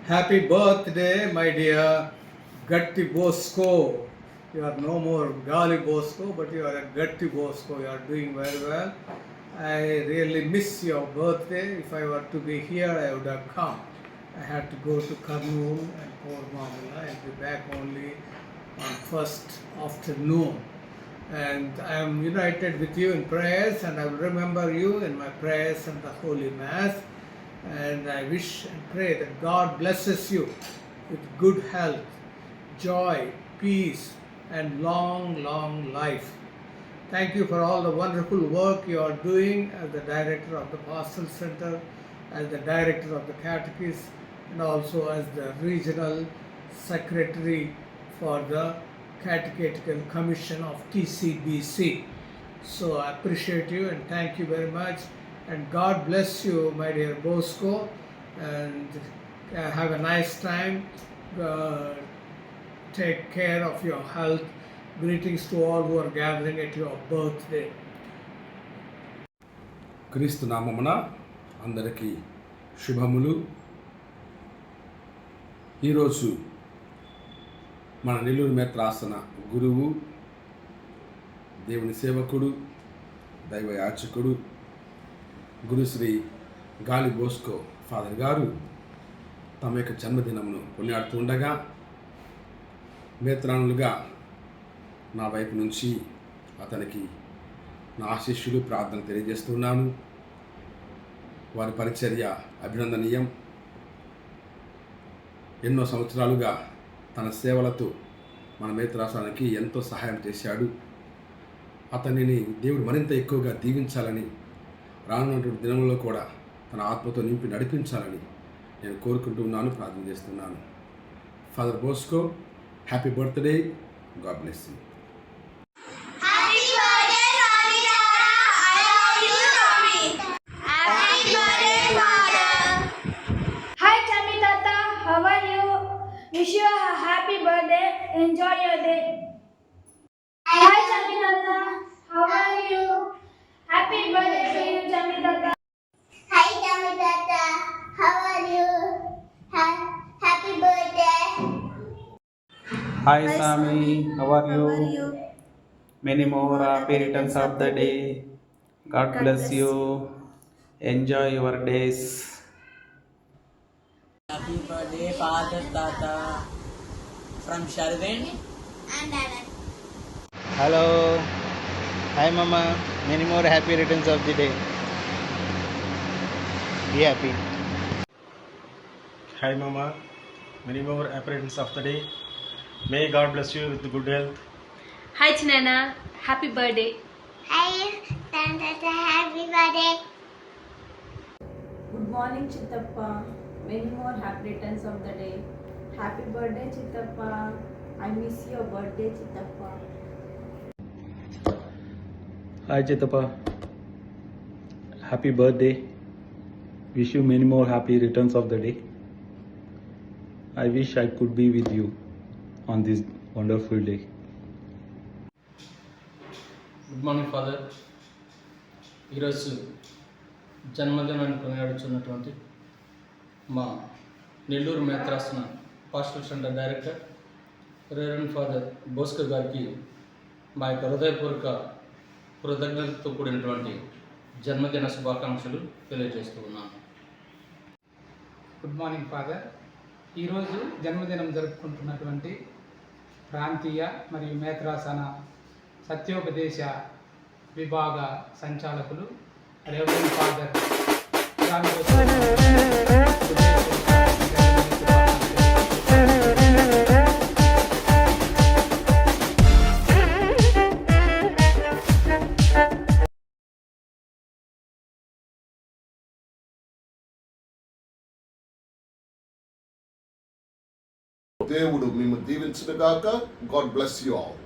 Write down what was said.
Happy birthday, my dear Gatti Bosco. You are no more Gali Bosco, but you are a Gatti Bosco. You are doing very well. I really miss your birthday. If I were to be here, I would have come. I had to go to Kurnool and Kormamula. I'll be back only on first afternoon. And I am united with you in prayers, and I will remember you in my prayers and the Holy Mass. And I wish and pray that God blesses you with good health, joy, peace, and long, long life. Thank you for all the wonderful work you are doing as the director of the Pastoral Center, as the director of the Catechism, and also as the regional secretary for the Catechetical Commission of TCBC. So I appreciate you and thank you very much. And God bless you, my dear Bosco, and have a nice time. Take care of your health. Greetings to all who are gathering at your birthday. క్రీస్తు నామమున అందరికీ శుభములు. ఈరోజు మన నెల్లూరు మేత్రాసన గురువు, దేవుని సేవకుడు, దైవ యాచకుడు గురుశ్రీ గాలి బోస్కో ఫాదర్ గారు తమ యొక్క జన్మదినమును కొనియాడుతుండగా మేత్రానులుగా నా వైపు నుంచి అతనికి నా ఆశీస్సులు, ప్రార్థన తెలియజేస్తున్నాను. వారి పరిచర్య అభినందనీయం. ఎన్నో సంవత్సరాలుగా తన సేవలతో మన మేత్రాసనానికి ఎంతో సహాయం చేశాడు. అతనిని దేవుడు మరింత ఎక్కువగా దీవించాలని, రానున్నటువంటి దినంలో కూడా తన ఆత్మతో నింపి నడిపించాలని నేను కోరుకుంటున్నాను, ప్రార్థన చేస్తున్నాను. Father Bosco, happy birthday. God bless you. Wish you a happy birthday. Enjoy your day. Hi, Chami Tata. How are you? Happy birthday to you, Chami Tata. Hi, Chami Tata. How are you? Happy birthday. Hi, Sami. How are you? Many more happy returns of the day. God bless you. Enjoy your days. Happy birthday, Father Tata, from Sharvin And Alan. Hello. Hi Mama. Many more happy returns of the day. Be happy. Hi Mama. Many more happy returns of the day. May God bless you with good health. Hi Chinana. Happy birthday. Hi, Tata. Happy birthday. Good morning, Chittappa. Many more happy returns of the day. Happy birthday, Chittappa. I miss your birthday, Chittappa. Hi Chittappa. Happy birthday. Wish you many more happy returns of the day. I wish I could be with you on this wonderful day. Good morning father. ఈరోజు జన్మదినాన్ని కొనియాడుచున్నటువంటి మా నెల్లూరు మేత్రాసన pastoral centre director reverend father Bosco గారికి మా యొక్క హృదయపూర్వక కృతజ్ఞతతో కూడినటువంటి జన్మదిన శుభాకాంక్షలు తెలియజేస్తూ ఉన్నాను. Good morning father. ఈరోజు జన్మదినం జరుపుకుంటున్నటువంటి ప్రాంతీయ మరియు మేత్రాసన సత్యోపదేశ విభాగ సంచాలకులు రెవరెండ్ ఫాదర్ దేవుడు మిమ్మల్ని దీవించుగాక. God bless you all.